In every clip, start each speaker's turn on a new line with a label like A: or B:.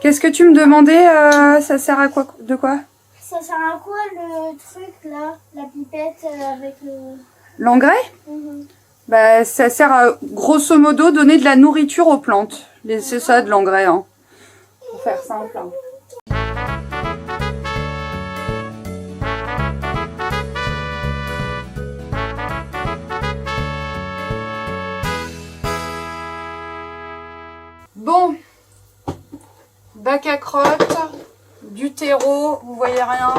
A: Qu'est-ce que tu me demandais ça sert à quoi? De quoi?
B: Ça sert à quoi le truc là? La pipette avec le...
A: L'engrais? Bah, ça sert à, grosso modo, donner de la nourriture aux plantes. C'est ça, de l'engrais, hein. Pour faire simple. Hein. Bon. Bac à crottes, du terreau, vous voyez rien,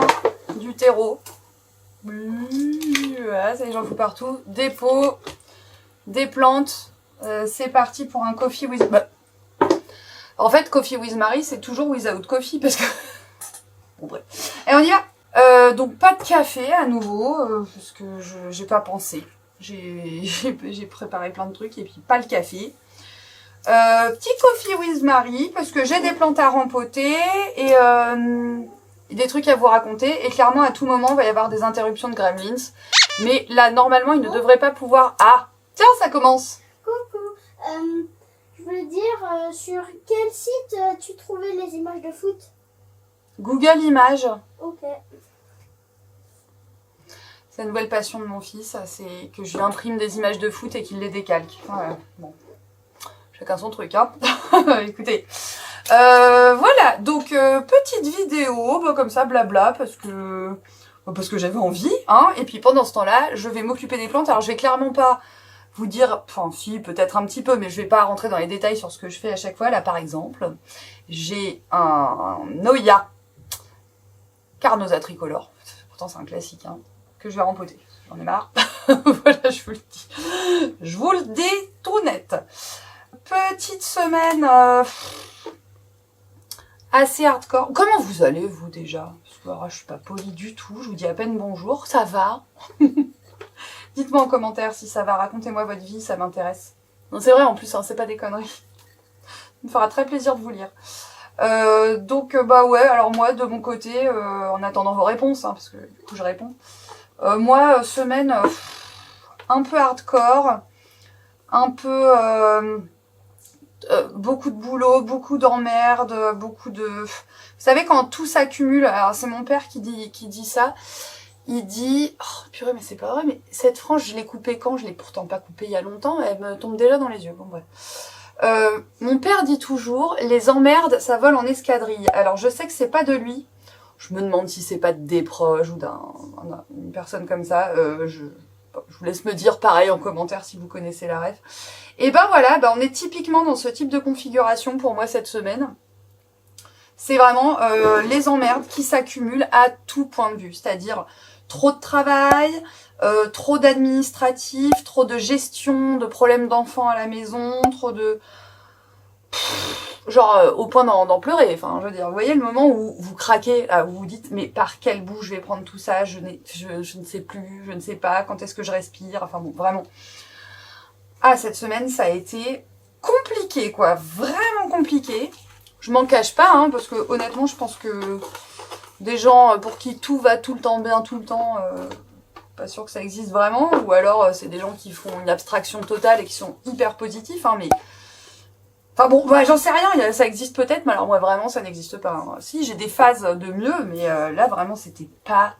A: du terreau. Voilà, ça y est, j'en fous partout. Des pots, des plantes. C'est parti pour un coffee with... Bah, en fait, coffee with Marie, c'est toujours without coffee parce que... Bon, bref. Et on y va. Donc, pas de café à nouveau parce que j'ai pas pensé. J'ai préparé plein de trucs et puis pas le café. Petit coffee with Marie parce que j'ai des plantes à rempoter et des trucs à vous raconter. Et clairement, à tout moment, il va y avoir des interruptions de gremlins. Mais là, normalement, il ne devrait pas pouvoir... Ah, tiens, ça commence.
B: Coucou. Je voulais dire, sur quel site tu trouvais les images de foot?
A: Google Images.
B: Ok.
A: C'est la nouvelle passion de mon fils, c'est que je lui imprime des images de foot et qu'il les décalque. Voilà, bon. Chacun son truc, hein. Écoutez. Voilà, donc petite vidéo, bah, comme ça, blabla, parce que j'avais envie, hein. Et puis pendant ce temps-là, je vais m'occuper des plantes. Alors je vais clairement pas vous dire, enfin si, peut-être un petit peu, mais je vais pas rentrer dans les détails sur ce que je fais à chaque fois. Là, par exemple, j'ai un Noya Carnosa tricolore. Pourtant, c'est un classique, hein, que je vais rempoter. J'en ai marre. Voilà, je vous le dis. Je vous le dis tout net. Petite semaine assez hardcore. Comment vous allez, vous, déjà? Parce que alors, je suis pas polie du tout. Je vous dis à peine bonjour. Ça va? Dites-moi en commentaire si ça va. Racontez-moi votre vie, ça m'intéresse. Non, c'est vrai, en plus, hein, c'est pas des conneries. Ça me fera très plaisir de vous lire. Donc, bah ouais, alors moi, de mon côté, en attendant vos réponses, hein, parce que du coup, je réponds. Moi, semaine un peu hardcore, un peu... beaucoup de boulot, beaucoup d'emmerdes, beaucoup de... Vous savez, quand tout s'accumule, alors c'est mon père qui dit ça, il dit... Oh purée, mais c'est pas vrai, mais cette frange, je l'ai coupée quand? Je l'ai pourtant pas coupée il y a longtemps, elle me tombe déjà dans les yeux, bon bref. Mon père dit toujours, les emmerdes, ça vole en escadrille. Alors je sais que c'est pas de lui, je me demande si c'est pas des proches ou d'une personne comme ça, je vous laisse me dire pareil en commentaire si vous connaissez la ref. Et ben voilà, ben on est typiquement dans ce type de configuration pour moi cette semaine. C'est vraiment les emmerdes qui s'accumulent à tout point de vue. C'est-à-dire trop de travail, trop d'administratif, trop de gestion, de problèmes d'enfants à la maison, trop de... Genre au point d'en pleurer. Enfin, je veux dire, vous voyez le moment où vous craquez, là, où vous dites mais par quel bout je vais prendre tout ça, je ne sais plus, je ne sais pas, quand est-ce que je respire, enfin bon, vraiment. Ah, cette semaine, ça a été compliqué, quoi, vraiment compliqué. Je m'en cache pas, hein, parce que honnêtement, je pense que des gens pour qui tout va tout le temps bien, tout le temps, pas sûr que ça existe vraiment, ou alors c'est des gens qui font une abstraction totale et qui sont hyper positifs, hein, mais... Enfin bon, bah, j'en sais rien, ça existe peut-être, mais alors moi vraiment ça n'existe pas. Hein. Si, j'ai des phases de mieux, mais là vraiment c'était pas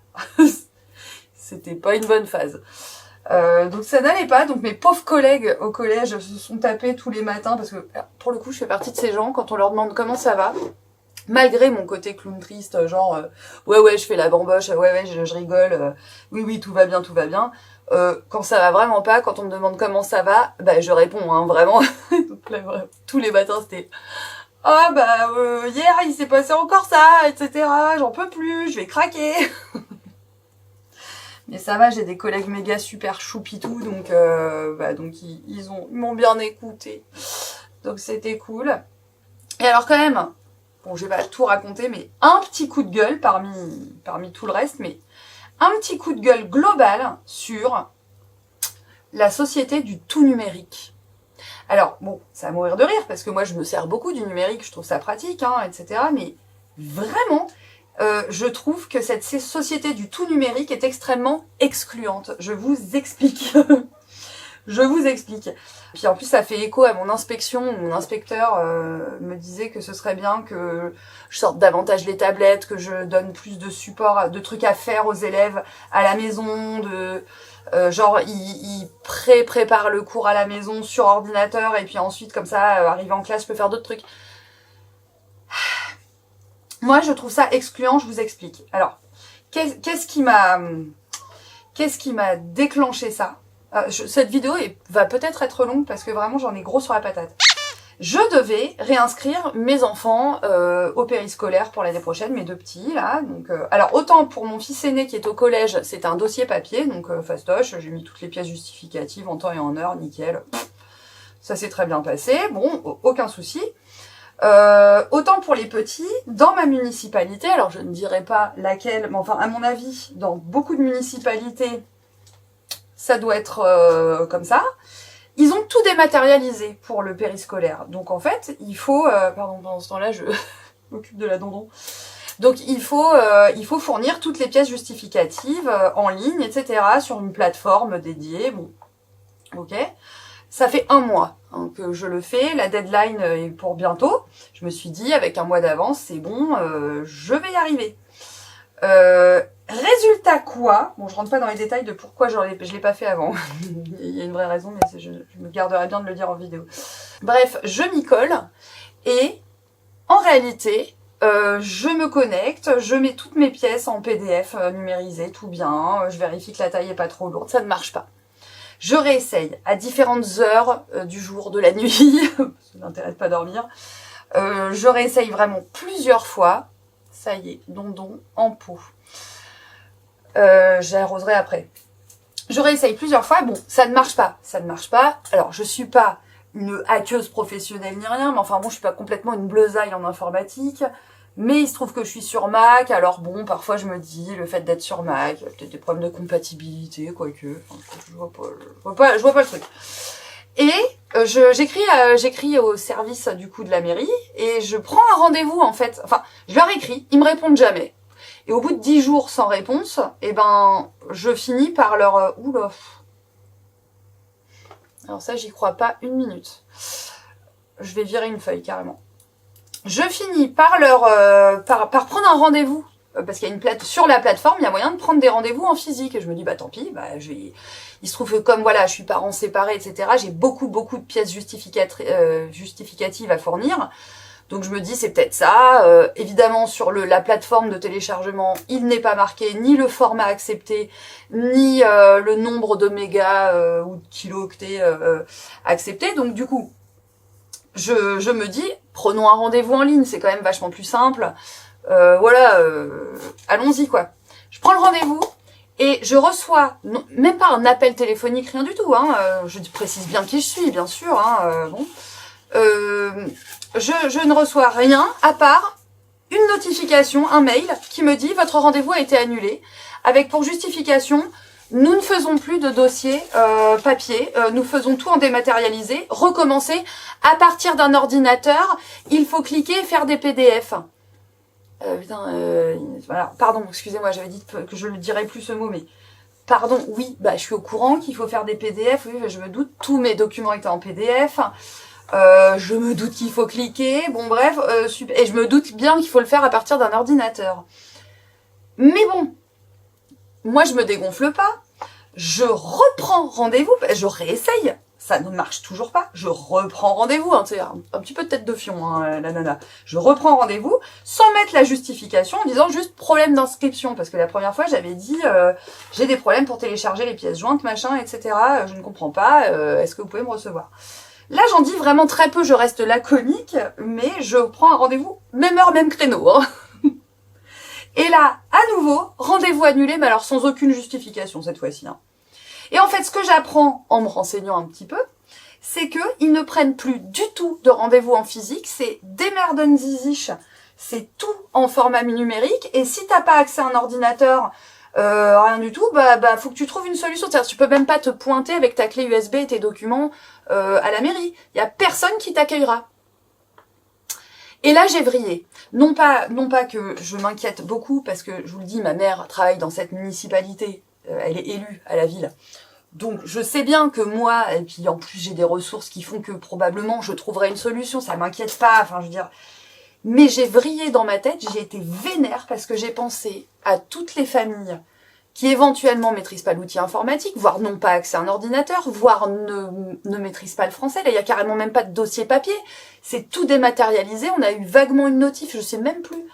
A: une bonne phase. Donc ça n'allait pas, donc mes pauvres collègues au collège se sont tapés tous les matins, parce que pour le coup je fais partie de ces gens, quand on leur demande comment ça va, malgré mon côté clown triste, genre ouais je fais la bamboche, ouais je rigole, oui tout va bien, quand ça va vraiment pas, quand on me demande comment ça va, bah je réponds, hein, vraiment. Donc là, tous les matins c'était ah bah hier il s'est passé encore ça, etc. J'en peux plus, je vais craquer. Mais ça va, j'ai des collègues méga super choupitou, donc ils m'ont bien écouté. Donc c'était cool. Et alors quand même, bon je vais pas tout raconter, mais un petit coup de gueule parmi tout le reste, mais un petit coup de gueule global sur la société du tout numérique. Alors bon, ça va mourir de rire, parce que moi je me sers beaucoup du numérique, je trouve ça pratique, hein, etc. Mais vraiment... je trouve que cette société du tout numérique est extrêmement excluante. Je vous explique. Je vous explique. Puis en plus, ça fait écho à mon inspection. Mon inspecteur me disait que ce serait bien que je sorte davantage les tablettes, que je donne plus de support, de trucs à faire aux élèves à la maison, genre il prépare le cours à la maison sur ordinateur et puis ensuite comme ça, arrivé en classe, je peux faire d'autres trucs. Moi, je trouve ça excluant, je vous explique. Alors, qu'est-ce qui m'a déclenché ça? Cette vidéo va peut-être être longue parce que vraiment j'en ai gros sur la patate. Je devais réinscrire mes enfants au périscolaire pour l'année prochaine, mes deux petits là. Donc, alors autant pour mon fils aîné qui est au collège, c'était un dossier papier, donc fastoche, j'ai mis toutes les pièces justificatives en temps et en heure, nickel. Ça s'est très bien passé, bon, aucun souci. Autant pour les petits, dans ma municipalité, alors je ne dirai pas laquelle, mais enfin à mon avis, dans beaucoup de municipalités, ça doit être comme ça. Ils ont tout dématérialisé pour le périscolaire. Donc en fait, il faut... pardon, pendant ce temps-là, je m'occupe de la dondon. Donc il faut fournir toutes les pièces justificatives en ligne, etc. sur une plateforme dédiée. Bon, ok. Ça fait 1 mois que je le fais. La deadline est pour bientôt. Je me suis dit, avec 1 mois d'avance, c'est bon, je vais y arriver. Résultat quoi? Bon, je rentre pas dans les détails de pourquoi je l'ai pas fait avant. Il y a une vraie raison, mais je me garderai bien de le dire en vidéo. Bref, je m'y colle et en réalité, je me connecte, je mets toutes mes pièces en PDF numérisées, tout bien, je vérifie que la taille est pas trop lourde, ça ne marche pas. Je réessaye à différentes heures du jour, de la nuit, ça m'intéresse pas dormir. Je réessaye vraiment plusieurs fois. Ça y est, dondon en pot. J'arroserai après. Je réessaye plusieurs fois. Bon, ça ne marche pas. Ça ne marche pas. Alors, je suis pas une hackeuse professionnelle ni rien, mais enfin bon, je suis pas complètement une bleusaille en informatique. Mais il se trouve que je suis sur Mac. Alors bon, parfois je me dis, le fait d'être sur Mac, il y a peut-être des problèmes de compatibilité, quoique. Enfin, je vois pas le truc. Et j'écris au service du coup de la mairie et je prends un rendez-vous en fait. Enfin, je leur écris, ils me répondent jamais. Et au bout de 10 jours sans réponse, eh ben, je finis par leur... Oula. Alors ça, j'y crois pas une minute. Je vais virer une feuille carrément. Je finis par par prendre un rendez-vous. Parce qu'il y a sur la plateforme, il y a moyen de prendre des rendez-vous en physique. Et je me dis, bah tant pis, il se trouve que comme voilà, je suis parent séparé, etc., j'ai beaucoup de pièces justificatives à fournir. Donc je me dis, c'est peut-être ça. Évidemment, sur la plateforme de téléchargement, il n'est pas marqué ni le format accepté, ni le nombre de mégas ou de kilo-octets accepté. Donc du coup, je me dis, prenons un rendez-vous en ligne, c'est quand même vachement plus simple. Allons-y quoi. Je prends le rendez-vous et je reçois, même pas un appel téléphonique, rien du tout. Je précise bien qui je suis, bien sûr. Je ne reçois rien à part une notification, un mail qui me dit votre rendez-vous a été annulé avec pour justification nous ne faisons plus de dossier papier, nous faisons tout en dématérialisé, recommencer à partir d'un ordinateur, il faut cliquer et faire des PDF. Voilà, pardon, excusez-moi, j'avais dit que je ne dirais plus ce mot, mais pardon, oui, je suis au courant qu'il faut faire des PDF, oui, je me doute, tous mes documents étaient en PDF. Je me doute qu'il faut cliquer, bon bref, super. Et je me doute bien qu'il faut le faire à partir d'un ordinateur. Mais bon, moi je me dégonfle pas, je reprends rendez-vous, je réessaye, ça ne marche toujours pas, je reprends rendez-vous, c'est un petit peu de tête de fion, la nana. Je reprends rendez-vous sans mettre la justification en disant juste problème d'inscription, parce que la première fois j'avais dit j'ai des problèmes pour télécharger les pièces jointes, machin, etc. Je ne comprends pas, est-ce que vous pouvez me recevoir? Là, j'en dis vraiment très peu, je reste laconique, mais je prends un rendez-vous, même heure, même créneau. Et là, à nouveau, rendez-vous annulé, mais alors sans aucune justification cette fois-ci. Et en fait, ce que j'apprends en me renseignant un petit peu, c'est qu'ils ne prennent plus du tout de rendez-vous en physique, c'est démerdenzizisch, c'est tout en format numérique, et si t'as pas accès à un ordinateur, rien du tout, faut que tu trouves une solution. C'est-à-dire, tu peux même pas te pointer avec ta clé USB et tes documents à la mairie. Il y a personne qui t'accueillera. Et là, j'ai vrillé. Non pas que je m'inquiète beaucoup, parce que je vous le dis, ma mère travaille dans cette municipalité, elle est élue à la ville. Donc je sais bien que moi, et puis en plus j'ai des ressources qui font que probablement je trouverai une solution, ça m'inquiète pas, enfin je veux dire. Mais j'ai vrillé dans ma tête, j'ai été vénère parce que j'ai pensé à toutes les familles qui éventuellement maîtrisent pas l'outil informatique, voire n'ont pas accès à un ordinateur, voire ne maîtrisent pas le français. Là, il y a carrément même pas de dossier papier. C'est tout dématérialisé. On a eu vaguement une notif, je sais même plus,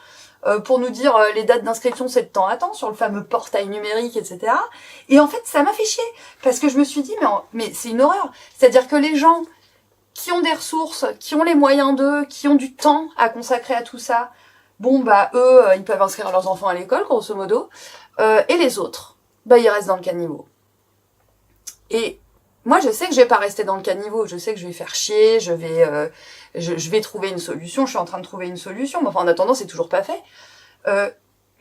A: pour nous dire les dates d'inscription, c'est de temps à temps, sur le fameux portail numérique, etc. Et en fait, ça m'a fait chier, parce que je me suis dit, mais c'est une horreur. C'est-à-dire que les gens qui ont des ressources, qui ont les moyens d'eux, qui ont du temps à consacrer à tout ça, bon, bah, eux, ils peuvent inscrire leurs enfants à l'école, grosso modo. Et les autres, bah, ils restent dans le caniveau. Et moi, je sais que je vais pas rester dans le caniveau. Je sais que je vais faire chier, je vais trouver une solution. Je suis en train de trouver une solution. Mais enfin, en attendant, c'est toujours pas fait.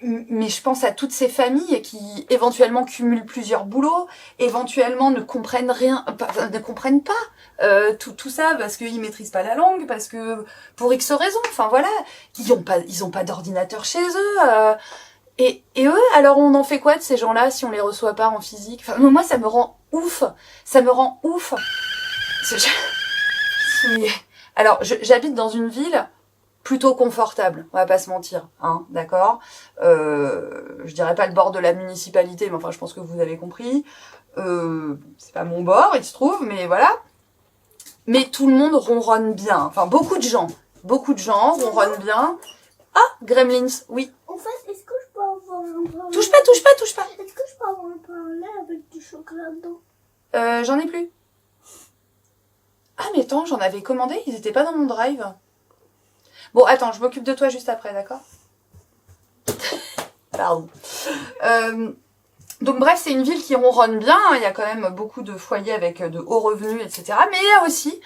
A: Mais je pense à toutes ces familles qui éventuellement cumulent plusieurs boulots, éventuellement ne comprennent rien, ne comprennent pas tout ça parce qu'ils maîtrisent pas la langue, parce que pour X raisons. Enfin voilà, ils ont pas d'ordinateur chez eux. Et eux, alors on en fait quoi de ces gens-là si on les reçoit pas en physique? Enfin, moi, ça me rend ouf. Ça me rend ouf. Alors, j'habite dans une ville plutôt confortable, on va pas se mentir, hein, d'accord. Je dirais pas le bord de la municipalité, mais enfin, je pense que vous avez compris. C'est pas mon bord, il se trouve, mais voilà. Mais tout le monde ronronne bien. Enfin, beaucoup de gens ronronnent bien. Ah, Gremlins, oui.
B: En fait, est-ce que je peux avoir un pain au
A: Touche
B: lait
A: pas, touche pas, touche pas.
B: Est-ce que je peux avoir un pain au lait avec du chocolat dedans?
A: J'en ai plus. Ah, mais attends, j'en avais commandé, ils étaient pas dans mon drive. Bon, attends, je m'occupe de toi juste après, d'accord? Pardon. Donc bref, c'est une ville qui ronronne bien, hein. Il y a quand même beaucoup de foyers avec de hauts revenus, etc. Mais il y a aussi,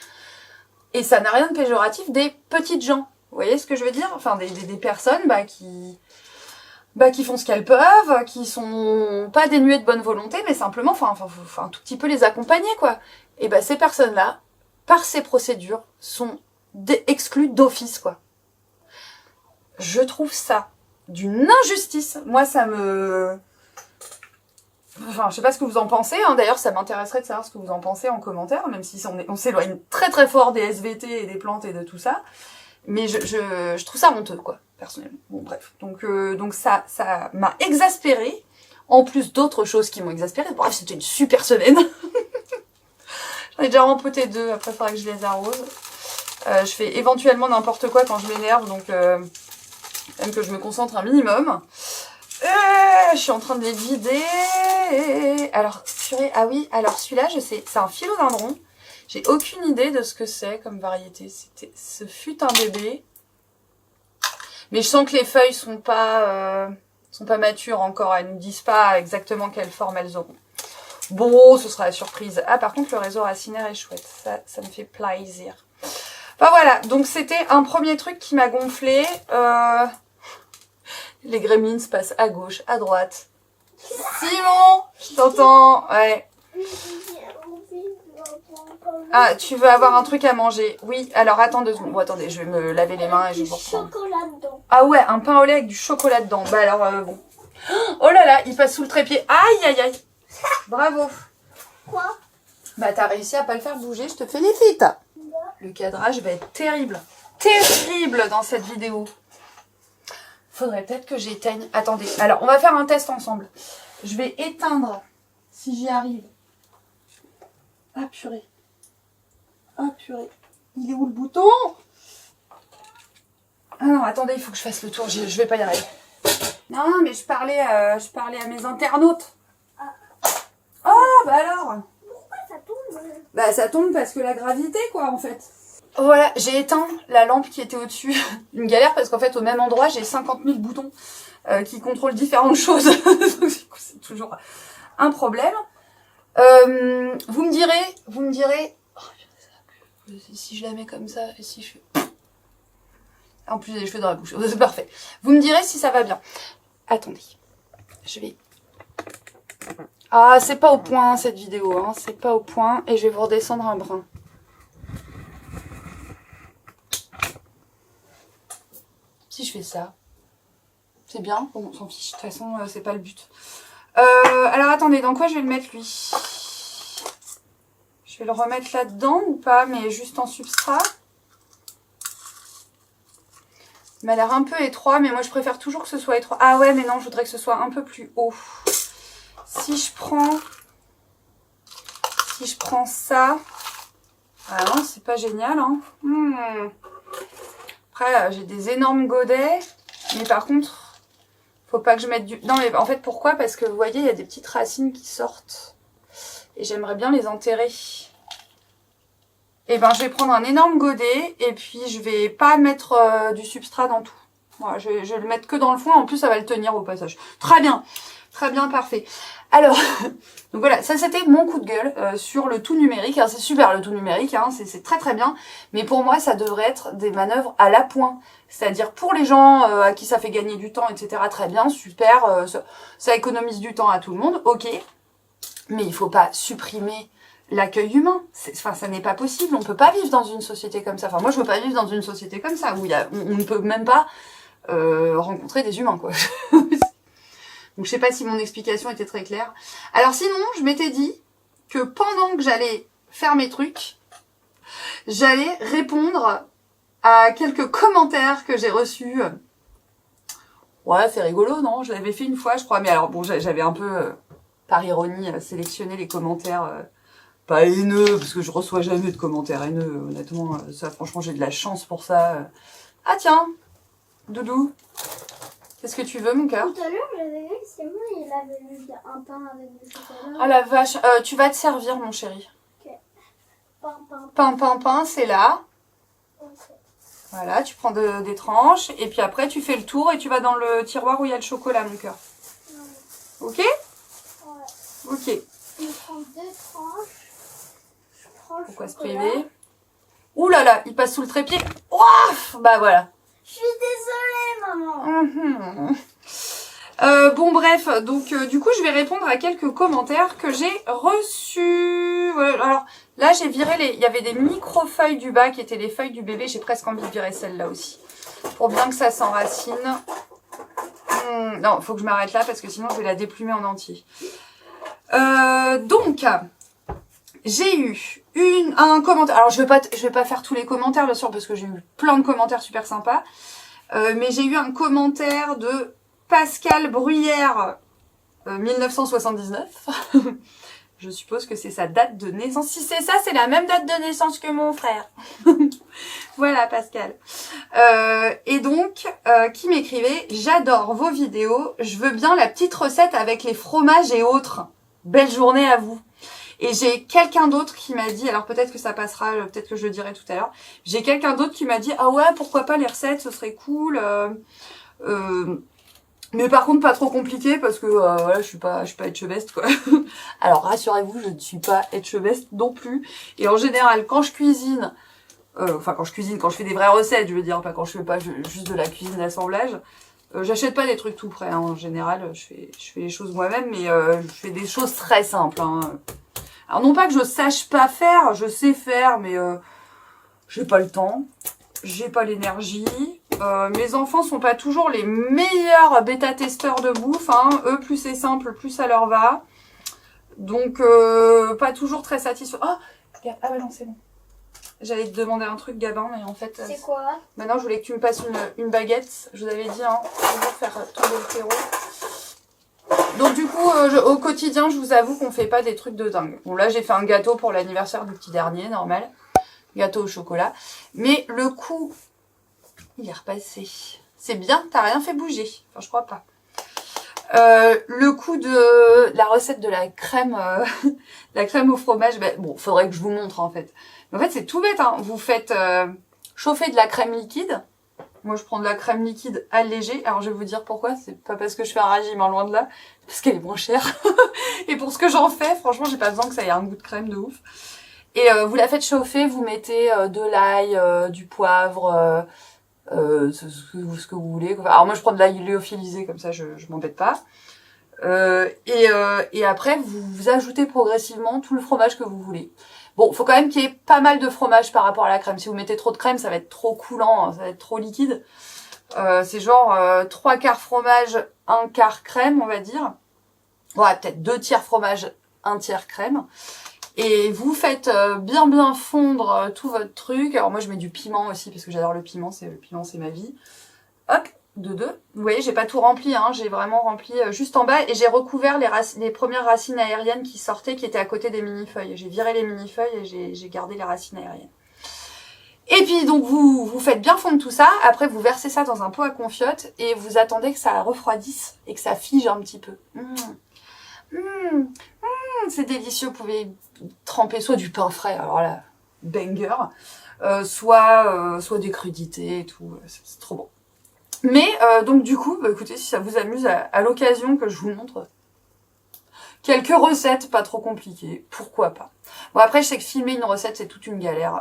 A: et ça n'a rien de péjoratif, des petites gens. Vous voyez ce que je veux dire? Enfin, des personnes qui font ce qu'elles peuvent, qui sont pas dénuées de bonne volonté, mais simplement, faut un tout petit peu les accompagner, quoi. Et bah, ces personnes-là, par ces procédures, sont exclues d'office, quoi. Je trouve ça d'une injustice. Moi, ça me... Enfin, je sais pas ce que vous en pensez, hein. D'ailleurs, ça m'intéresserait de savoir ce que vous en pensez en commentaire, même si on s'éloigne très très fort des SVT et des plantes et de tout ça. Mais je trouve ça honteux, quoi, personnellement. Bon, bref. Donc ça m'a exaspérée, en plus d'autres choses qui m'ont exaspérée. Bref, c'était une super semaine. J'en ai déjà rempoté 2, après il faudra que je les arrose. Je fais éventuellement n'importe quoi quand je m'énerve, donc même que je me concentre un minimum. Je suis en train de les vider. Alors, purée, ah oui, alors celui-là, je sais, c'est un philodendron. J'ai aucune idée de ce que c'est comme variété. Ce fut un bébé. Mais je sens que les feuilles sont pas matures encore. Elles ne nous disent pas exactement quelle forme elles auront. Bon, ce sera la surprise. Ah, par contre, le réseau racinaire est chouette. Ça me fait plaisir. Enfin voilà, donc c'était un premier truc qui m'a gonflé. Les gremlins passent à gauche, à droite. Simon, je t'entends. Ouais. Ah, tu veux avoir un truc à manger? Oui, alors attends 2 secondes. Bon, attendez, je vais me laver les mains et je vais vous reprendre.
B: Chocolat dedans.
A: Ah ouais, un pain au lait avec du chocolat dedans. Bah alors, bon. Oh là là, il passe sous le trépied. Aïe, aïe, aïe. Bravo.
B: Quoi?
A: Bah t'as réussi à pas le faire bouger, je te félicite. Le cadrage va être terrible. Terrible dans cette vidéo. Faudrait peut-être que j'éteigne. Attendez, alors on va faire un test ensemble. Je vais éteindre, si j'y arrive. Ah purée. Ah purée. Il est où le bouton? Ah non, attendez, il faut que je fasse le tour, je vais pas y arriver. Non, mais je parlais à mes internautes. Oh, bah alors.
B: Pourquoi ça tombe?
A: Bah ça tombe parce que la gravité, quoi, en fait. Voilà, j'ai éteint la lampe qui était au-dessus. Une galère parce qu'en fait, au même endroit, j'ai 50 000 boutons qui contrôlent différentes choses. Donc, c'est toujours un problème. Vous me direz, oh, si je la mets comme ça, et si je fais... En plus, j'ai les cheveux dans la bouche. C'est parfait. Vous me direz si ça va bien. Attendez, je vais... Ah, c'est pas au point, cette vidéo, hein. C'est pas au point. Et je vais vous redescendre un brin. Si je fais ça, c'est bien. Bon, on s'en fiche. De toute façon, c'est pas le but. Alors, attendez, dans quoi je vais le mettre, lui? vais le remettre là-dedans ou pas, mais juste en substrat. Il m'a l'air un peu étroit, mais moi je préfère toujours que ce soit étroit. Ah ouais, mais non, je voudrais que ce soit un peu plus haut. Si je prends ça... Ah non, c'est pas génial, hein. Après, j'ai des énormes godets, mais par contre, faut pas que je mette du... Non, mais en fait, pourquoi? Parce que vous voyez, il y a des petites racines qui sortent. Et j'aimerais bien les enterrer. Et ben, je vais prendre un énorme godet, et puis je vais pas mettre du substrat dans tout. Voilà, je vais le mettre que dans le fond, en plus, ça va le tenir au passage. Très bien, parfait. Alors, donc voilà, ça c'était mon coup de gueule sur le tout numérique. Alors, c'est super le tout numérique, hein, c'est très très bien. Mais pour moi, ça devrait être des manœuvres à la pointe. C'est-à-dire pour les gens à qui ça fait gagner du temps, etc. Très bien, super, ça économise du temps à tout le monde, ok. Mais il faut pas supprimer l'accueil humain. Enfin, ça n'est pas possible. On peut pas vivre dans une société comme ça. Enfin, moi, je veux pas vivre dans une société comme ça où on ne peut même pas rencontrer des humains, quoi. Donc, je sais pas si mon explication était très claire. Alors, sinon, je m'étais dit que pendant que j'allais faire mes trucs, j'allais répondre à quelques commentaires que j'ai reçus. Ouais, c'est rigolo, non? Je l'avais fait une fois, je crois. Mais alors, bon, j'avais un peu, par ironie, sélectionné les commentaires pas haineux, parce que je reçois jamais de commentaires haineux, honnêtement. Ça, franchement, j'ai de la chance pour ça. Ah tiens, Doudou, qu'est-ce que tu veux, mon cœur?
B: Tout à l'heure, j'avais vu que c'est moi, il avait lu un pain avec du chocolat.
A: Ah la vache, tu vas te servir, mon chéri.
B: Ok. Pain.
A: Pain, c'est là.
B: Ok.
A: Voilà, tu prends des tranches, et puis après, tu fais le tour, et tu vas dans le tiroir où il y a le chocolat, mon cœur.
B: Ouais.
A: Ok?
B: Ouais.
A: Ok.
B: Je prends 2 tranches. Je prends le
A: Pourquoi se
B: chocolat.
A: priver? Ouh là là, il passe sous le trépied. Ouah, bah voilà.
B: Je suis désolée, maman.
A: Bon bref, donc du coup je vais répondre à quelques commentaires que j'ai reçus. Voilà, alors là j'ai viré il y avait des micro-feuilles du bas qui étaient les feuilles du bébé. J'ai presque envie de virer celle-là aussi. Pour bien que ça s'enracine. Non, faut que je m'arrête là parce que sinon je vais la déplumer en entier. Donc, j'ai eu un commentaire. Alors je vais pas faire tous les commentaires bien sûr parce que j'ai eu plein de commentaires super sympas. Mais j'ai eu un commentaire de Pascal Bruyère 1979. Je suppose que c'est sa date de naissance. Si c'est ça, c'est la même date de naissance que mon frère. Voilà Pascal. Et donc, qui m'écrivait « J'adore vos vidéos, je veux bien la petite recette avec les fromages et autres. Belle journée à vous. » Et j'ai quelqu'un d'autre qui m'a dit, alors peut-être que ça passera, peut-être que je le dirai tout à l'heure, j'ai quelqu'un d'autre qui m'a dit « Ah ouais, pourquoi pas les recettes, ce serait cool. Mais par contre, pas trop compliqué parce que voilà, je suis pas etchebest, quoi. » Alors rassurez-vous, je ne suis pas etchebest non plus. Et en général, quand je cuisine, quand je fais des vraies recettes, je veux dire, pas quand je fais pas juste de la cuisine d'assemblage, j'achète pas des trucs tout prêts, hein. En général, je fais les choses moi-même, mais je fais des choses très simples, hein. Alors non pas que je sache pas faire, je sais faire, mais j'ai pas le temps, j'ai pas l'énergie. Mes enfants sont pas toujours les meilleurs bêta-testeurs de bouffe, hein. Eux, plus c'est simple, plus ça leur va. Donc, pas toujours très satisfait. Oh, regarde, ah bah non, c'est bon. J'allais te demander un truc, Gabin, mais en fait...
B: C'est quoi?
A: Maintenant, je voulais que tu me passes une baguette. Je vous avais dit, hein, toujours faire tomber le terreau. Donc du coup, au quotidien, je vous avoue qu'on fait pas des trucs de dingue. Bon là, j'ai fait un gâteau pour l'anniversaire du petit dernier, normal. Gâteau au chocolat. Mais le coup, il est repassé. C'est bien, t'as rien fait bouger. Enfin, je crois pas. Le coup de la recette de la crème au fromage, ben, bon, faudrait que je vous montre en fait. Mais en fait, c'est tout bête, hein. Vous faites chauffer de la crème liquide. Moi, je prends de la crème liquide allégée. Alors, je vais vous dire pourquoi. C'est pas parce que je fais un régime, hein, loin de là. Parce qu'elle est moins chère. Et pour ce que j'en fais, franchement, j'ai pas besoin que ça ait un goût de crème de ouf. Et vous la faites chauffer, vous mettez de l'ail, du poivre, ce que vous voulez. Alors, moi, je prends de l'ail lyophilisé, comme ça, je m'embête pas. Et après, vous ajoutez progressivement tout le fromage que vous voulez. Bon, faut quand même qu'il y ait pas mal de fromage par rapport à la crème. Si vous mettez trop de crème, ça va être trop coulant, ça va être trop liquide. C'est genre 3/4 fromage, 1/4 crème, on va dire. Ouais, peut-être 2 tiers fromage, 1 tiers crème. Et vous faites bien fondre tout votre truc. Alors moi je mets du piment aussi parce que j'adore le piment c'est ma vie. Hop, de deux. Vous voyez, j'ai pas tout rempli, hein, j'ai vraiment rempli juste en bas et j'ai recouvert les premières racines aériennes qui sortaient, qui étaient à côté des mini-feuilles. J'ai viré les mini-feuilles et j'ai gardé les racines aériennes. Et puis donc vous faites bien fondre tout ça, après vous versez ça dans un pot à confiote et vous attendez que ça refroidisse et que ça fige un petit peu. C'est délicieux, vous pouvez tremper soit du pain frais, alors là, banger, soit des crudités et tout, c'est trop bon. Mais donc du coup, bah, écoutez, si ça vous amuse, à l'occasion que je vous montre quelques recettes pas trop compliquées, pourquoi pas. Bon après, je sais que filmer une recette, c'est toute une galère.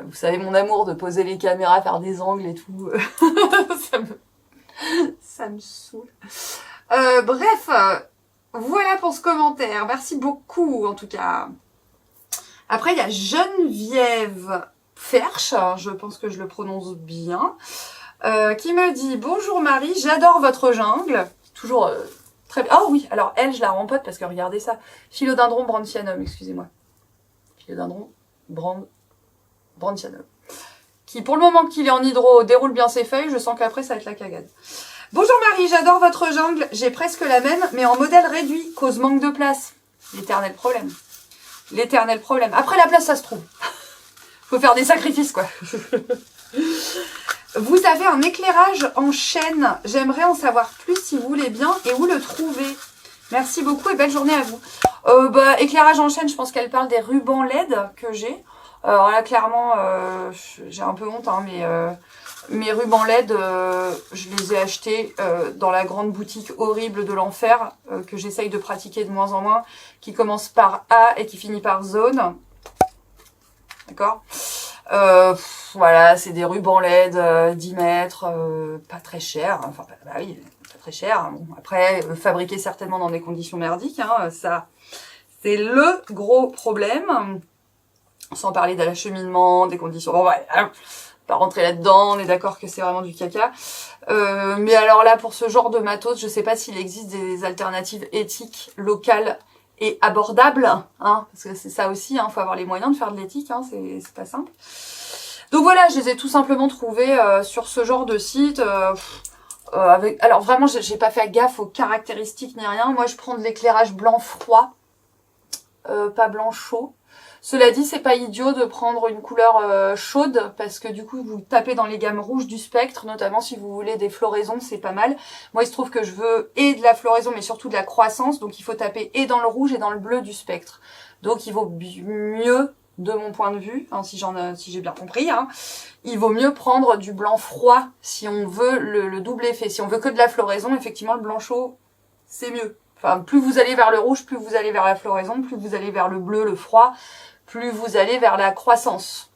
A: Vous savez mon amour de poser les caméras, faire des angles et tout, ça me saoule. Bref, voilà pour ce commentaire. Merci beaucoup en tout cas. Après, il y a Geneviève Ferch, je pense que je le prononce bien, qui me dit « Bonjour Marie, j'adore votre jungle. » Toujours très bien. Oh oui, alors elle, je la rempote parce que regardez ça. Philodendron brandtianum, excusez-moi. Philodendron brandtianum. Qui, pour le moment qu'il est en hydro, déroule bien ses feuilles. Je sens qu'après, ça va être la cagade. Bonjour Marie, j'adore votre jungle. J'ai presque la même, mais en modèle réduit, cause manque de place. L'éternel problème. L'éternel problème. Après, la place, ça se trouve. Faut faire des sacrifices, quoi. Vous avez un éclairage en chaîne. J'aimerais en savoir plus si vous voulez bien et où le trouver. Merci beaucoup et belle journée à vous. Éclairage en chaîne, je pense qu'elle parle des rubans LED que j'ai. Alors là, clairement, j'ai un peu honte, hein, mais mes rubans LED, je les ai achetés dans la grande boutique horrible de l'enfer que j'essaye de pratiquer de moins en moins, qui commence par A et qui finit par zone. D'accord. Voilà, c'est des rubans LED 10 mètres, pas très cher. Enfin, bah oui, pas très cher. Bon, après, fabriqués certainement dans des conditions merdiques, hein, ça, c'est le gros problème. Sans parler de l'acheminement, des conditions... Bon, ouais, pas rentrer là-dedans, on est d'accord que c'est vraiment du caca. Mais alors là, pour ce genre de matos, je sais pas s'il existe des alternatives éthiques, locales et abordables, hein, parce que c'est ça aussi, hein, faut avoir les moyens de faire de l'éthique, hein, c'est pas simple. Donc voilà, je les ai tout simplement trouvés sur ce genre de site. Alors vraiment, j'ai pas fait gaffe aux caractéristiques ni rien. Moi, je prends de l'éclairage blanc froid, pas blanc chaud. Cela dit, c'est pas idiot de prendre une couleur chaude parce que du coup, vous tapez dans les gammes rouges du spectre, notamment si vous voulez des floraisons, c'est pas mal. Moi, il se trouve que je veux et de la floraison, mais surtout de la croissance, donc il faut taper et dans le rouge et dans le bleu du spectre. Donc, il vaut mieux, de mon point de vue, hein, si j'ai bien compris, hein, il vaut mieux prendre du blanc froid si on veut le double effet. Si on veut que de la floraison, effectivement, le blanc chaud, c'est mieux. Enfin, plus vous allez vers le rouge, plus vous allez vers la floraison, plus vous allez vers le bleu, le froid, plus vous allez vers la croissance.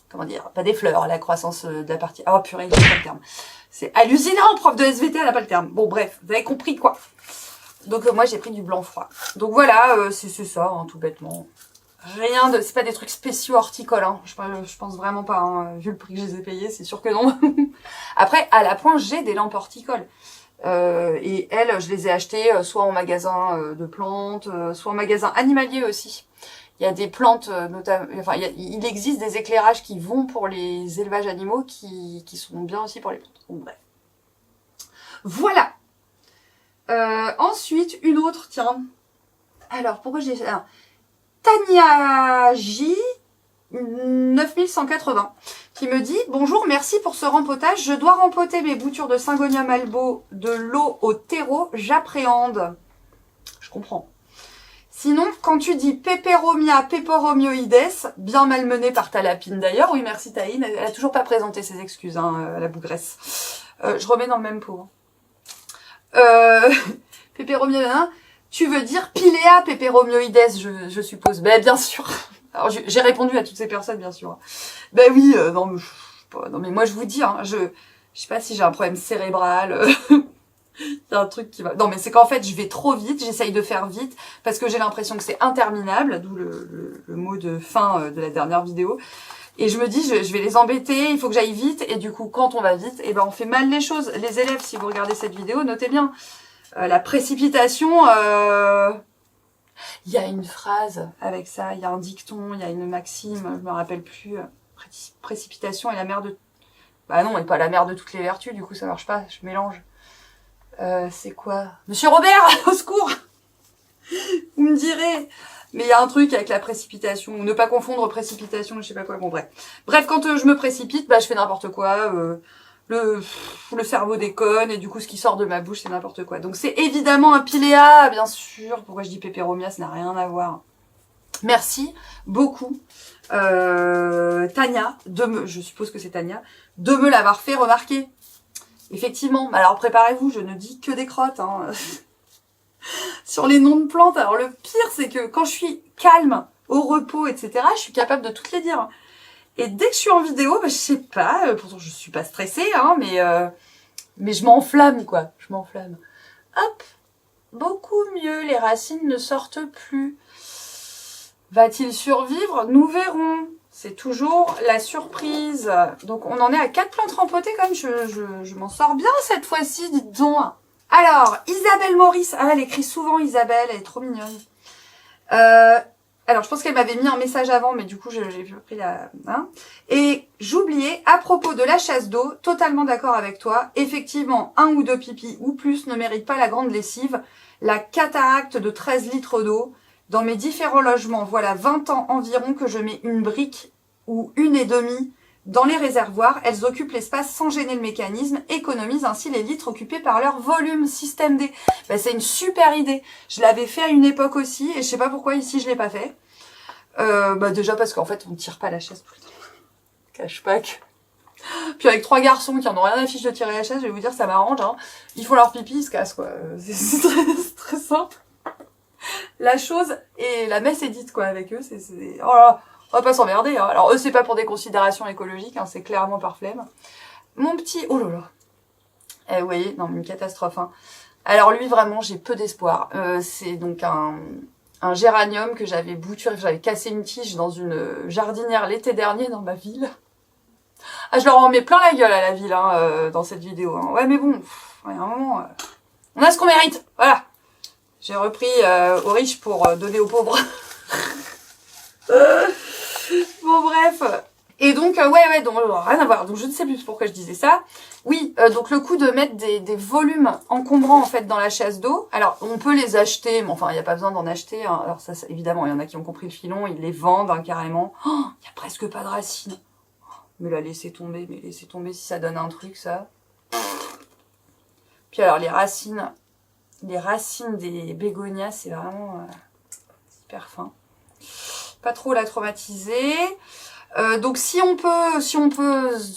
A: Comment dire, pas des fleurs, la croissance de la partie... Oh purée, j'ai pas le terme. C'est hallucinant, prof de SVT, elle n'a pas le terme. Bon bref, vous avez compris quoi. Donc moi j'ai pris du blanc froid. Donc voilà, c'est ça, hein, tout bêtement. Rien de... C'est pas des trucs spéciaux horticoles, hein. Je pense vraiment pas, hein. Vu le prix que je les ai payés, c'est sûr que non. Après, à la pointe, j'ai des lampes horticoles. Et elles, je les ai achetées soit en magasin de plantes, soit en magasin animalier aussi. Il y a des plantes, notamment, enfin, il existe des éclairages qui vont pour les élevages animaux qui sont bien aussi pour les plantes. Donc, bref. Voilà. Ensuite, une autre, tiens. Alors, pourquoi j'ai... Tania J 9180 qui me dit « Bonjour, merci pour ce rempotage. Je dois rempoter mes boutures de Syngonium albo de l'eau au terreau. J'appréhende. » Je comprends. Sinon, quand tu dis Peperomia peperomioides, bien malmené par ta lapine d'ailleurs, oui merci Taïne, elle a toujours pas présenté ses excuses, hein, la bougresse. Je remets dans le même pot. Peperomioides, tu veux dire Pilea peperomioides, je suppose. Ben bien sûr. Alors j'ai répondu à toutes ces personnes, bien sûr. Ben oui, non mais moi je vous dis, hein, je sais pas si j'ai un problème cérébral. Il y a un truc qui va... Non mais c'est qu'en fait je vais trop vite, j'essaye de faire vite parce que j'ai l'impression que c'est interminable, d'où le mot de fin de la dernière vidéo. Et je me dis, je vais les embêter, il faut que j'aille vite. Et du coup, quand on va vite, eh ben on fait mal les choses. Les élèves, si vous regardez cette vidéo, notez bien. La précipitation, il y a une phrase avec ça, il y a un dicton, il y a une maxime, je me rappelle plus. Précipitation est la mère de... Bah non, elle n'est pas la mère de toutes les vertus, du coup ça marche pas, je mélange. C'est quoi? Monsieur Robert, au secours! Vous me direz. Mais il y a un truc avec la précipitation, ou ne pas confondre précipitation, je sais pas quoi, bon bref. Bref, quand je me précipite, bah je fais n'importe quoi, le cerveau déconne, et du coup ce qui sort de ma bouche c'est n'importe quoi. Donc c'est évidemment un piléa, bien sûr. Pourquoi je dis pépéromia, ça n'a rien à voir. Merci beaucoup, Tania, je suppose que c'est Tania, de me l'avoir fait remarquer. Effectivement, alors préparez-vous, je ne dis que des crottes, hein. Sur les noms de plantes. Alors le pire, c'est que quand je suis calme, au repos, etc., je suis capable de toutes les dire. Et dès que je suis en vidéo, bah, je sais pas, pourtant je suis pas stressée, hein, mais je m'enflamme, quoi. Je m'enflamme. Hop, beaucoup mieux, les racines ne sortent plus. Va-t-il survivre? Nous verrons. C'est toujours la surprise. Donc on en est à 4 plantes rempotées quand même. Je m'en sors bien cette fois-ci, dites donc. Alors, Isabelle Maurice. Ah, elle écrit souvent Isabelle, elle est trop mignonne. Alors, je pense qu'elle m'avait mis un message avant, mais du coup, j'ai pris la... Hein. Et j'oubliais, à propos de la chasse d'eau, totalement d'accord avec toi. Effectivement, 1 ou 2 pipis ou plus ne méritent pas la grande lessive. La cataracte de 13 litres d'eau. Dans mes différents logements, voilà 20 ans environ que je mets une brique ou 1,5 dans les réservoirs. Elles occupent l'espace sans gêner le mécanisme, économisent ainsi les litres occupés par leur volume. Système D. Ben, c'est une super idée. Je l'avais fait à une époque aussi et je sais pas pourquoi ici je l'ai pas fait. Bah déjà parce qu'en fait on ne tire pas la chaise tout le temps. Cache pas que... Puis avec 3 garçons qui en ont rien à fiche de tirer la chaise, je vais vous dire ça m'arrange. Hein. Ils font leur pipi, ils se cassent quoi. C'est très simple. La chose et la messe est dite quoi avec eux. Oh là, on va pas s'emmerder. Hein. Alors eux c'est pas pour des considérations écologiques, hein, c'est clairement par flemme. Mon petit, oh là là. Eh vous voyez, non une catastrophe. Hein. Alors lui vraiment j'ai peu d'espoir. C'est donc un géranium que j'avais bouturé, j'avais cassé une tige dans une jardinière l'été dernier dans ma ville. Ah je leur en mets plein la gueule à la ville hein, dans cette vidéo. Hein. Ouais mais bon, il y a un moment, on a ce qu'on mérite. Voilà. J'ai repris aux riches pour donner aux pauvres. Bon, bref. Et donc, ouais, donc rien à voir. Donc, je ne sais plus pourquoi je disais ça. Oui, donc le coup de mettre des volumes encombrants, en fait, dans la chasse d'eau. Alors, on peut les acheter, mais enfin, il n'y a pas besoin d'en acheter. Hein. Alors, ça, évidemment, il y en a qui ont compris le filon. Ils les vendent, hein, carrément. Il n'y a presque pas de racines. Mais la laissez tomber. Mais laissez tomber si ça donne un truc, ça. Puis alors, les racines des bégonias, c'est vraiment hyper fin. Pas trop la traumatiser. Donc si on peut,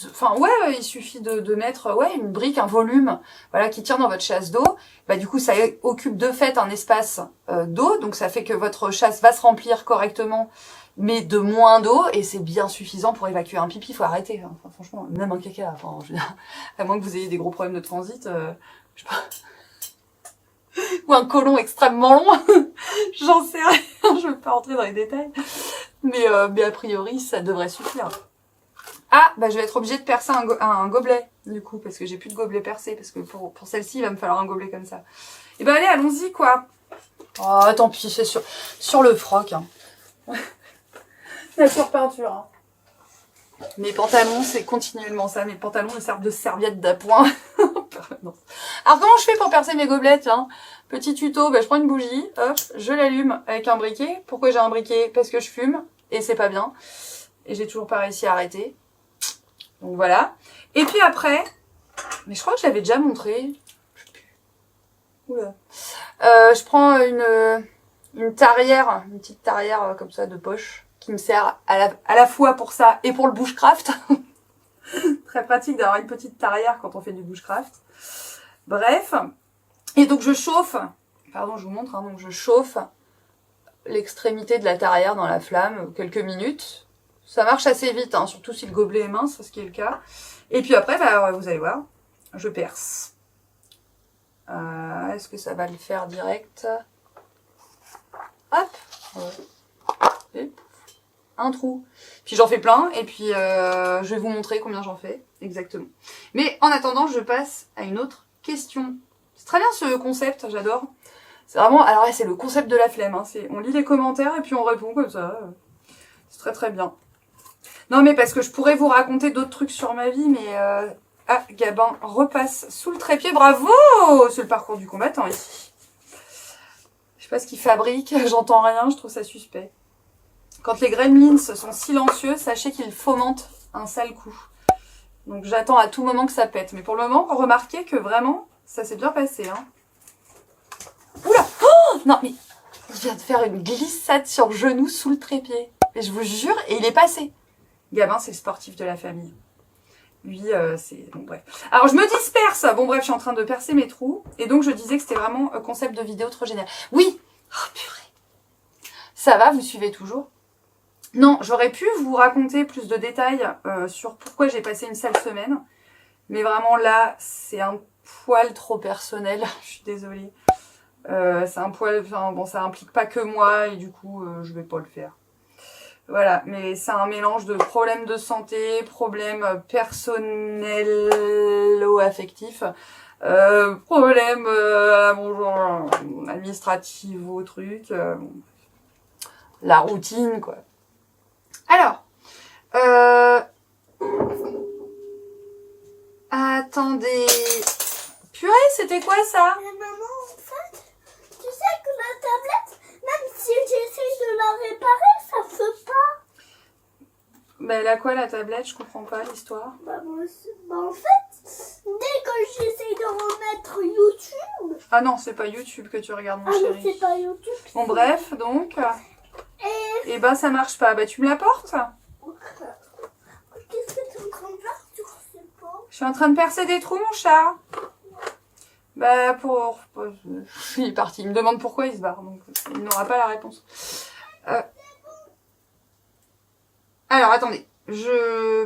A: enfin ouais, il suffit de mettre une brique, un volume, voilà, qui tient dans votre chasse d'eau. Bah du coup ça occupe de fait un espace d'eau, donc ça fait que votre chasse va se remplir correctement, mais de moins d'eau, et c'est bien suffisant pour évacuer un pipi. Faut arrêter, hein. Enfin, franchement, même un caca. Enfin, je veux dire, à moins que vous ayez des gros problèmes de transit, je sais pas. Ou un côlon extrêmement long, j'en sais rien, je veux pas rentrer dans les détails, mais a priori ça devrait suffire. Ah, bah je vais être obligée de percer un gobelet, du coup, parce que j'ai plus de gobelet percé, parce que pour celle-ci il va me falloir un gobelet comme ça. Et ben allez, allons-y quoi. Oh tant pis, c'est sur le froc. Hein. La surpeinture. Hein. Mes pantalons, c'est continuellement ça. Mes pantalons me servent de serviette d'appoint. Alors comment je fais pour percer mes gobelettes hein. Petit tuto, bah, je prends une bougie, hop, je l'allume avec un briquet. Pourquoi j'ai un briquet? Parce que je fume et c'est pas bien. Et j'ai toujours pas réussi à arrêter. Donc voilà. Et puis après, mais je crois que je l'avais déjà montré. Je sais plus. Oula. Je prends une tarière, une petite tarière comme ça de poche. Qui me sert à la fois pour ça et pour le bushcraft. Très pratique d'avoir une petite tarière quand on fait du bushcraft. Bref. Et donc je chauffe, pardon je vous montre, hein, donc je chauffe l'extrémité de la tarière dans la flamme quelques minutes. Ça marche assez vite, hein, surtout si le gobelet est mince, ce qui est le cas. Et puis après, bah, vous allez voir, je perce. Est-ce que ça va le faire direct? Hop, et un trou. Puis j'en fais plein et puis je vais vous montrer combien j'en fais exactement. Mais en attendant, je passe à une autre question. C'est très bien ce concept, j'adore. C'est vraiment, alors là, c'est le concept de la flemme, hein. On lit les commentaires et puis on répond comme ça. C'est très très bien. Non mais parce que je pourrais vous raconter d'autres trucs sur ma vie, mais... Ah, Gabin repasse sous le trépied, bravo! C'est le parcours du combattant ici. Je sais pas ce qu'il fabrique, j'entends rien, je trouve ça suspect. Quand les gremlins sont silencieux, sachez qu'ils fomentent un sale coup. Donc j'attends à tout moment que ça pète. Mais pour le moment, remarquez que vraiment, ça s'est bien passé. Hein. Oula! Oh non mais, il vient de faire une glissade sur le genou sous le trépied. Et je vous jure, et il est passé. Gabin, c'est le sportif de la famille. Lui, c'est... Bon, bref. Alors, je me disperse. Bon, bref, je suis en train de percer mes trous. Et donc, je disais que c'était vraiment un concept de vidéo trop génial. Oui. Oh, purée. Ça va, vous suivez toujours? Non, j'aurais pu vous raconter plus de détails sur pourquoi j'ai passé une sale semaine. Mais vraiment, là, c'est un poil trop personnel. Je suis désolée. C'est un poil... Enfin, bon, ça implique pas que moi. Et du coup, je vais pas le faire. Voilà, mais c'est un mélange de problèmes de santé, problèmes personnels-affectifs, problèmes administratifs ou trucs, la routine, quoi. Alors, attendez, purée, c'était quoi ça?
B: Mais maman, en fait, tu sais que la tablette, même si j'essaie de la réparer, ça fait pas.
A: Bah, elle a quoi la tablette? Je comprends pas l'histoire.
B: En fait, dès que j'essaie de remettre YouTube...
A: Ah non, c'est pas YouTube que tu regardes, mon
B: Ah non,
A: chéri.
B: c'est pas YouTube.
A: Bon, bref, donc... Et ben, ça marche pas. Bah, tu me l'apportes?
B: Qu'est-ce que tu es en train de faire? Tu sais pas.
A: Je suis en train de percer des trous, mon chat. Bah, il est parti. Il me demande pourquoi il se barre. Donc, il n'aura pas la réponse. Alors, attendez.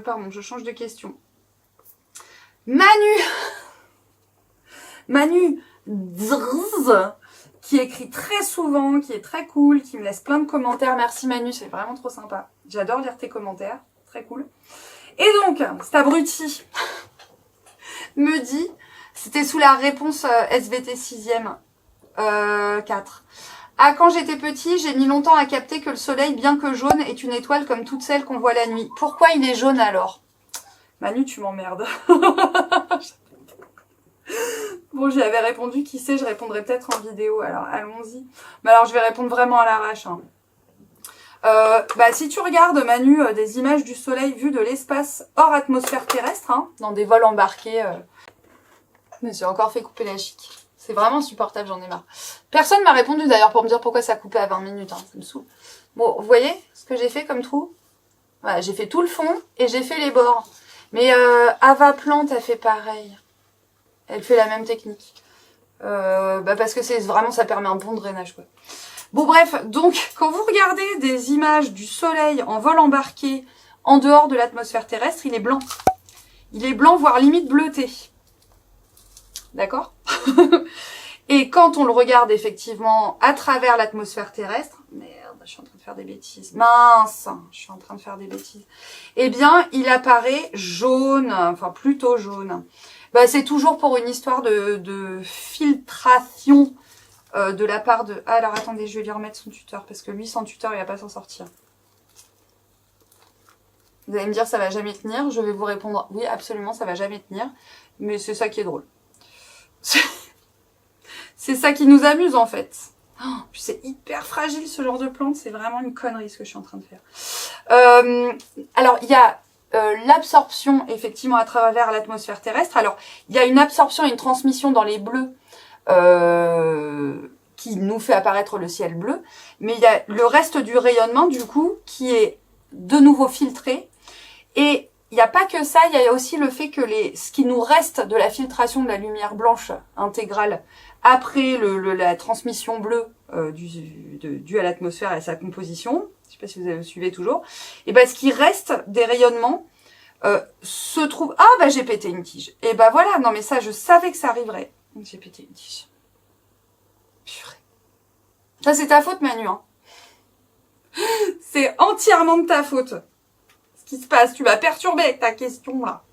A: Pardon, je change de question. Manu Dzrz, qui écrit très souvent, qui est très cool, qui me laisse plein de commentaires. Merci Manu, c'est vraiment trop sympa. J'adore lire tes commentaires. Très cool. Et donc, cet abruti me dit, c'était sous la réponse SVT 6e 4. Ah, quand j'étais petit, j'ai mis longtemps à capter que le soleil, bien que jaune, est une étoile comme toutes celles qu'on voit la nuit. Pourquoi il est jaune alors? Manu, tu m'emmerdes. Bon, j'y avais répondu, qui sait, je répondrai peut-être en vidéo, alors allons-y. Mais alors, je vais répondre vraiment à l'arrache. Hein. Bah, si tu regardes, Manu, des images du soleil vues de l'espace hors atmosphère terrestre, hein, dans des vols embarqués, je me suis encore fait couper la chic. C'est vraiment insupportable, j'en ai marre. Personne m'a répondu d'ailleurs pour me dire pourquoi ça coupait à 20 minutes, hein, ça me saoule. Bon, vous voyez ce que j'ai fait comme trou? Voilà, j'ai fait tout le fond et j'ai fait les bords. Mais Ava Plante a fait pareil. Elle fait la même technique. Bah parce que c'est vraiment, ça permet un bon drainage, quoi. Bon bref, donc quand vous regardez des images du soleil en vol embarqué en dehors de l'atmosphère terrestre, il est blanc. Il est blanc, voire limite bleuté. D'accord? Et quand on le regarde effectivement à travers l'atmosphère terrestre, merde, je suis en train de faire des bêtises, mince, je suis en train de faire des bêtises, eh bien, il apparaît jaune, enfin plutôt jaune. Bah, c'est toujours pour une histoire de filtration de la part de... Ah, alors attendez, je vais lui remettre son tuteur, parce que lui, sans tuteur, il va pas s'en sortir. Vous allez me dire, ça va jamais tenir. Je vais vous répondre, oui, absolument, ça va jamais tenir. Mais c'est ça qui est drôle. C'est ça qui nous amuse, en fait. Oh, c'est hyper fragile, ce genre de plante. C'est vraiment une connerie, ce que je suis en train de faire. Alors, il y a l'absorption, effectivement, à travers l'atmosphère terrestre. Alors, il y a une absorption et une transmission dans les bleus qui nous fait apparaître le ciel bleu. Mais il y a le reste du rayonnement, du coup, qui est de nouveau filtré. Et il n'y a pas que ça, il y a aussi le fait que ce qui nous reste de la filtration de la lumière blanche intégrale après la transmission bleue due à l'atmosphère et à sa composition, je ne sais pas si vous suivez toujours, et ben ce qui reste des rayonnements se trouve... Ah bah j'ai pété une tige. Et ben voilà, non mais ça je savais que ça arriverait. J'ai pété une tige. Purée. Ça c'est ta faute Manu, hein. C'est entièrement de ta faute. Ce qui se passe, tu m'as perturbé avec ta question là.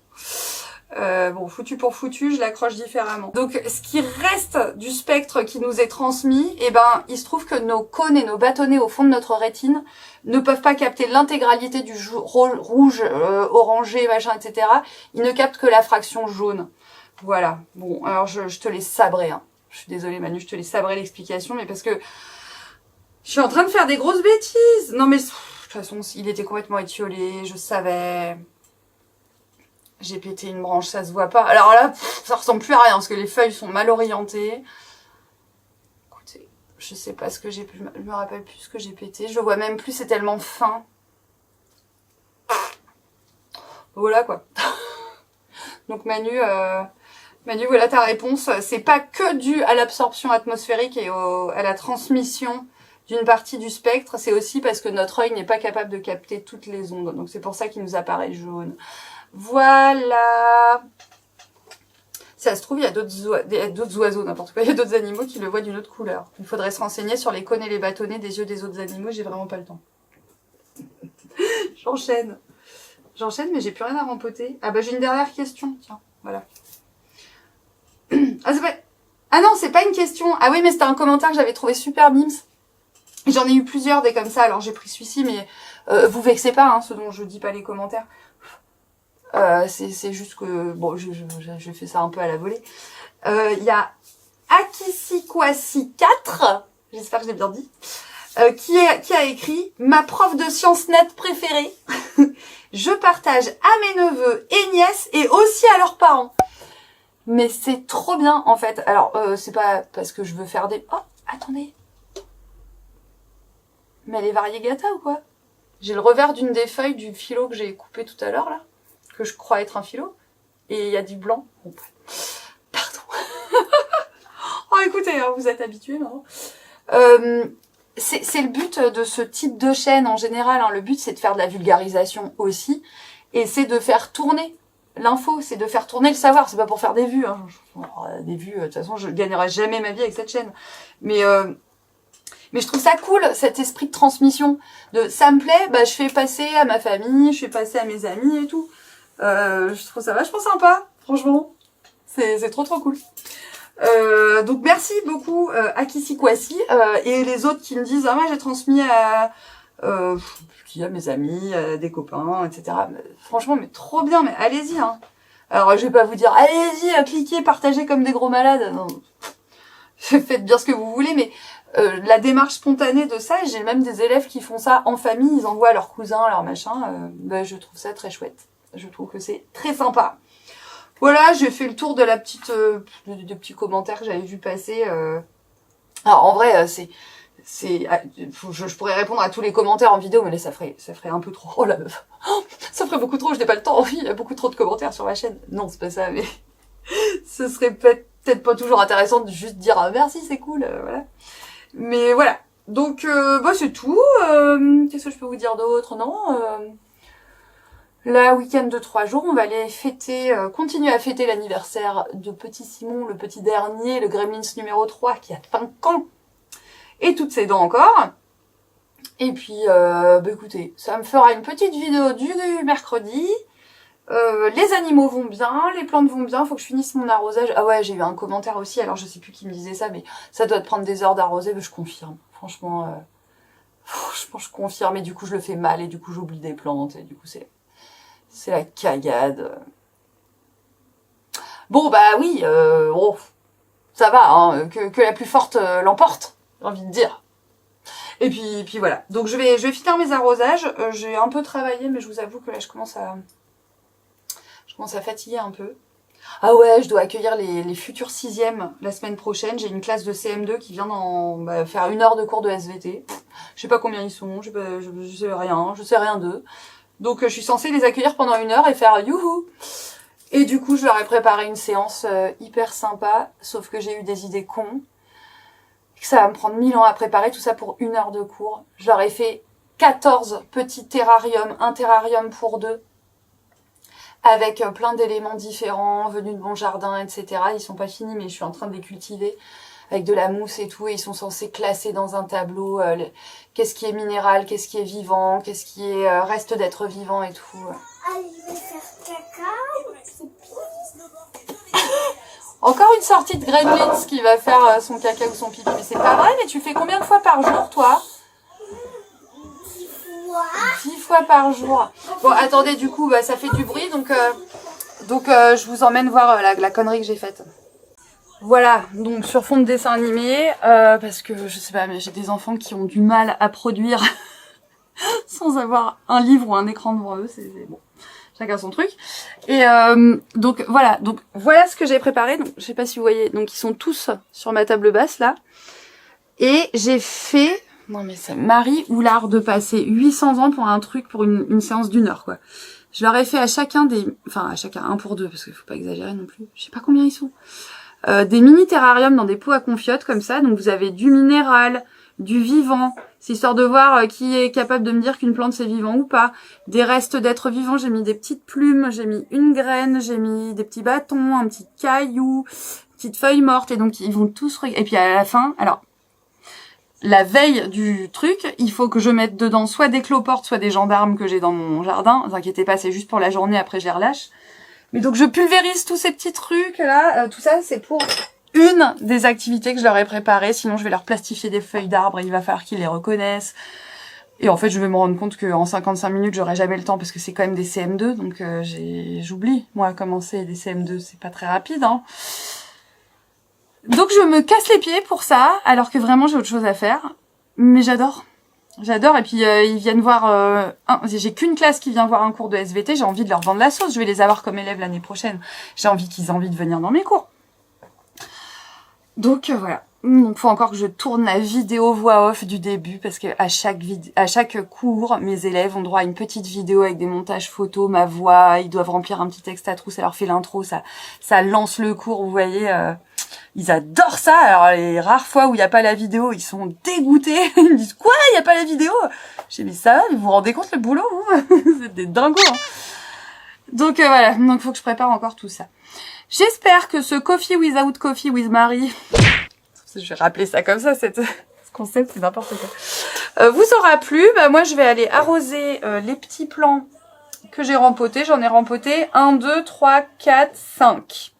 A: Bon, foutu pour foutu, je l'accroche différemment. Donc, ce qui reste du spectre qui nous est transmis, eh ben, il se trouve que nos cônes et nos bâtonnets au fond de notre rétine ne peuvent pas capter l'intégralité du rouge, orangé, machin, etc. Ils ne captent que la fraction jaune. Voilà. Bon, alors je te laisse sabrer, hein. Je suis désolée Manu, je te laisse sabrer l'explication, mais parce que je suis en train de faire des grosses bêtises. Non mais, de toute façon, il était complètement étiolé, je savais... J'ai pété une branche, ça se voit pas. Alors là, ça ressemble plus à rien, parce que les feuilles sont mal orientées. Écoutez, je sais pas ce que j'ai... Je me rappelle plus ce que j'ai pété. Je vois même plus, c'est tellement fin. Voilà, quoi. Donc Manu, voilà ta réponse. C'est pas que dû à l'absorption atmosphérique et à la transmission d'une partie du spectre, c'est aussi parce que notre œil n'est pas capable de capter toutes les ondes. Donc c'est pour ça qu'il nous apparaît jaune. Voilà. Ça se trouve, il y a d'autres oiseaux, n'importe quoi. Il y a d'autres animaux qui le voient d'une autre couleur. Il faudrait se renseigner sur les cônes et les bâtonnets des yeux des autres animaux. J'ai vraiment pas le temps. J'enchaîne. J'enchaîne, mais j'ai plus rien à rempoter. Ah bah j'ai une dernière question. Tiens, voilà. Ah, ah non, c'est pas une question. Ah oui, mais c'était un commentaire que j'avais trouvé super mimes. J'en ai eu plusieurs des comme ça. Alors j'ai pris celui-ci, mais vous vexez pas, hein, ce dont je dis pas les commentaires. C'est juste que, bon, je fais ça un peu à la volée. Il y a Akisikwasi 4, j'espère que j'ai bien dit, qui a écrit « Ma prof de sciences nat préférée, je partage à mes neveux et nièces et aussi à leurs parents. » Mais c'est trop bien, en fait. Alors, c'est pas parce que je veux faire des... Oh, attendez. Mais elle est variegata ou quoi? J'ai le revers d'une des feuilles du philo que j'ai coupé tout à l'heure, là. Que je crois être un philo, et il y a du blanc. Bon, pardon. Oh, écoutez, hein, vous êtes habitués, non? C'est le but de ce type de chaîne en général. Hein. Le but, c'est de faire de la vulgarisation aussi, et c'est de faire tourner l'info, c'est de faire tourner le savoir. C'est pas pour faire des vues. Hein. Alors, des vues, de toute façon, je gagnerai jamais ma vie avec cette chaîne. Mais je trouve ça cool, cet esprit de transmission. Ça me plaît, bah, je fais passer à ma famille, je fais passer à mes amis et tout. Je trouve ça vachement sympa, franchement. C'est trop cool. Donc merci beaucoup Akisikwasi et les autres qui me disent ah moi j'ai transmis à mes amis, des copains, etc. Franchement, mais trop bien, mais allez-y. Hein. Alors je vais pas vous dire allez-y, cliquez, partagez comme des gros malades. Non. Faites bien ce que vous voulez, mais la démarche spontanée de ça, j'ai même des élèves qui font ça en famille, ils envoient à leurs cousins, leurs machins. Je trouve ça très chouette. Je trouve que c'est très sympa. Voilà, j'ai fait le tour de la petite, des petits commentaires que j'avais vu passer. Alors en vrai, je pourrais répondre à tous les commentaires en vidéo, mais là ça ferait un peu trop. Oh la meuf, ça ferait beaucoup trop. Je n'ai pas le temps. Oui, il y a beaucoup trop de commentaires sur ma chaîne. Non, c'est pas ça, mais ce serait peut-être pas toujours intéressant de juste dire ah, merci, c'est cool, voilà. Mais voilà. Donc c'est tout. Qu'est-ce que je peux vous dire d'autre? Non. Là, week-end de 3 jours, on va aller fêter, continuer à fêter l'anniversaire de petit Simon, le petit dernier, le Gremlins numéro 3, qui a 5 ans. Et toutes ses dents encore. Et puis, écoutez, ça me fera une petite vidéo du mercredi. Les animaux vont bien, les plantes vont bien, faut que je finisse mon arrosage. Ah ouais, j'ai eu un commentaire aussi, alors je sais plus qui me disait ça, mais ça doit te prendre des heures d'arroser, mais je confirme. Franchement, je confirme, et du coup je le fais mal, et du coup j'oublie des plantes, et du coup c'est la cagade. Bon, bah oui, ça va, hein, que la plus forte l'emporte, j'ai envie de dire. Et puis voilà. Donc je vais finir mes arrosages. J'ai un peu travaillé, mais je vous avoue que là je commence à fatiguer un peu. Ah ouais, je dois accueillir les futurs 6e la semaine prochaine. J'ai une classe de CM2 qui vient faire 1 heure de cours de SVT. Je sais pas combien ils sont, je sais rien d'eux. Donc je suis censée les accueillir pendant 1 heure et faire youhou. Et du coup, je leur ai préparé une séance hyper sympa, sauf que j'ai eu des idées cons. Que ça va me prendre 1000 ans à préparer tout ça pour 1 heure de cours. Je leur ai fait 14 petits terrariums, un terrarium pour 2, avec plein d'éléments différents, venus de mon jardin, etc. Ils sont pas finis, mais je suis en train de les cultiver avec de la mousse et tout, et ils sont censés classer dans un tableau qu'est-ce qui est minéral, qu'est-ce qui est vivant, qu'est-ce qui est reste d'être vivant et tout.
B: Allez, je vais faire caca, pipi.
A: Encore une sortie de Gremlins qui va faire son caca ou son pipi. Mais c'est pas vrai, mais tu fais combien de fois par jour, toi?
B: 10 fois.
A: 10 fois par jour. Bon, attendez, du coup, bah, ça fait du bruit, donc je vous emmène voir la connerie que j'ai faite. Voilà, donc sur fond de dessin animé, parce que, je sais pas, mais j'ai des enfants qui ont du mal à produire sans avoir un livre ou un écran devant eux, c'est bon. Chacun son truc. Et donc voilà ce que j'ai préparé. Donc je sais pas si vous voyez. Donc ils sont tous sur ma table basse là. Et j'ai fait, non mais c'est Marie Oulard de passer 800 ans pour un truc pour une séance d'1 heure quoi. Je leur ai fait à chacun à chacun un pour deux parce qu'il faut pas exagérer non plus. Je sais pas combien ils sont. Des mini terrariums dans des pots à confiottes comme ça. Donc vous avez du minéral, du vivant. C'est histoire de voir qui est capable de me dire qu'une plante c'est vivant ou pas. Des restes d'êtres vivants, j'ai mis des petites plumes, j'ai mis une graine, j'ai mis des petits bâtons, un petit caillou, petite feuille morte. Et donc ils vont tous... Et puis à la fin, alors, la veille du truc, il faut que je mette dedans soit des cloportes, soit des gendarmes que j'ai dans mon jardin. Ne vous inquiétez pas, c'est juste pour la journée, après je les relâche. Mais donc je pulvérise tous ces petits trucs là, tout ça c'est pour... une des activités que je leur ai préparées, sinon je vais leur plastifier des feuilles d'arbres et il va falloir qu'ils les reconnaissent. Et en fait, je vais me rendre compte qu'en 55 minutes, j'aurai jamais le temps parce que c'est quand même des CM2, donc j'oublie. Moi, commencer des CM2, c'est pas très rapide, hein. Donc je me casse les pieds pour ça, alors que vraiment j'ai autre chose à faire. Mais j'adore. J'adore, et puis ils viennent voir... j'ai qu'une classe qui vient voir un cours de SVT, j'ai envie de leur vendre la sauce, je vais les avoir comme élèves l'année prochaine. J'ai envie qu'ils aient envie de venir dans mes cours. Donc voilà, donc faut encore que je tourne la vidéo voix off du début parce que à chaque cours, mes élèves ont droit à une petite vidéo avec des montages photos, ma voix, ils doivent remplir un petit texte à trous, ça leur fait l'intro, ça lance le cours, vous voyez, ils adorent ça. Alors les rares fois où il n'y a pas la vidéo, ils sont dégoûtés, ils me disent quoi, il n'y a pas la vidéo? J'ai dit mais ça va, vous vous rendez compte le boulot, vous? Vous êtes des dingos, hein. Donc voilà, donc faut que je prépare encore tout ça. J'espère que ce Coffee Without Coffee with Marie, je vais rappeler ça comme ça, ce concept c'est n'importe quoi, vous aura plu. Bah, moi je vais aller arroser les petits plants que j'ai rempotés. J'en ai rempoté 1, 2, 3, 4, 5.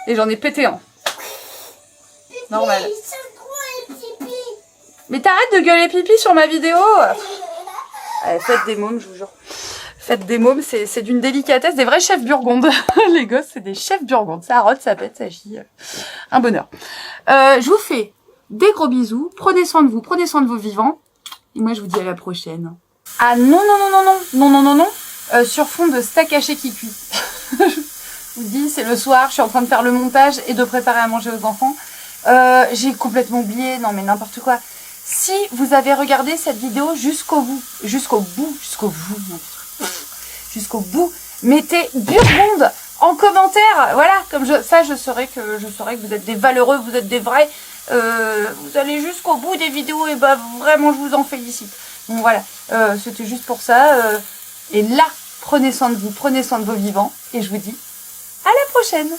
A: Et j'en ai pété un. Normal. Mais t'arrêtes de gueuler pipi sur ma vidéo. Allez, faites des mômes, je vous jure. Faites des mômes, c'est d'une délicatesse, des vrais chefs burgondes. Les gosses, c'est des chefs burgondes. Ça rote, ça pète, ça chie. Un bonheur. Je vous fais des gros bisous. Prenez soin de vous, prenez soin de vos vivants. Et moi, je vous dis à la prochaine. Ah non. Sur fond de steak haché qui cuit. Je vous dis, c'est le soir, je suis en train de faire le montage et de préparer à manger aux enfants. J'ai complètement oublié, non mais n'importe quoi. Si vous avez regardé cette vidéo jusqu'au bout, mettez Burgonde en commentaire. Voilà, comme je saurais que vous êtes des valeureux, vous êtes des vrais. Vous allez jusqu'au bout des vidéos et bah vraiment je vous en félicite. Donc voilà, c'était juste pour ça. Et là, prenez soin de vous, prenez soin de vos vivants et je vous dis à la prochaine.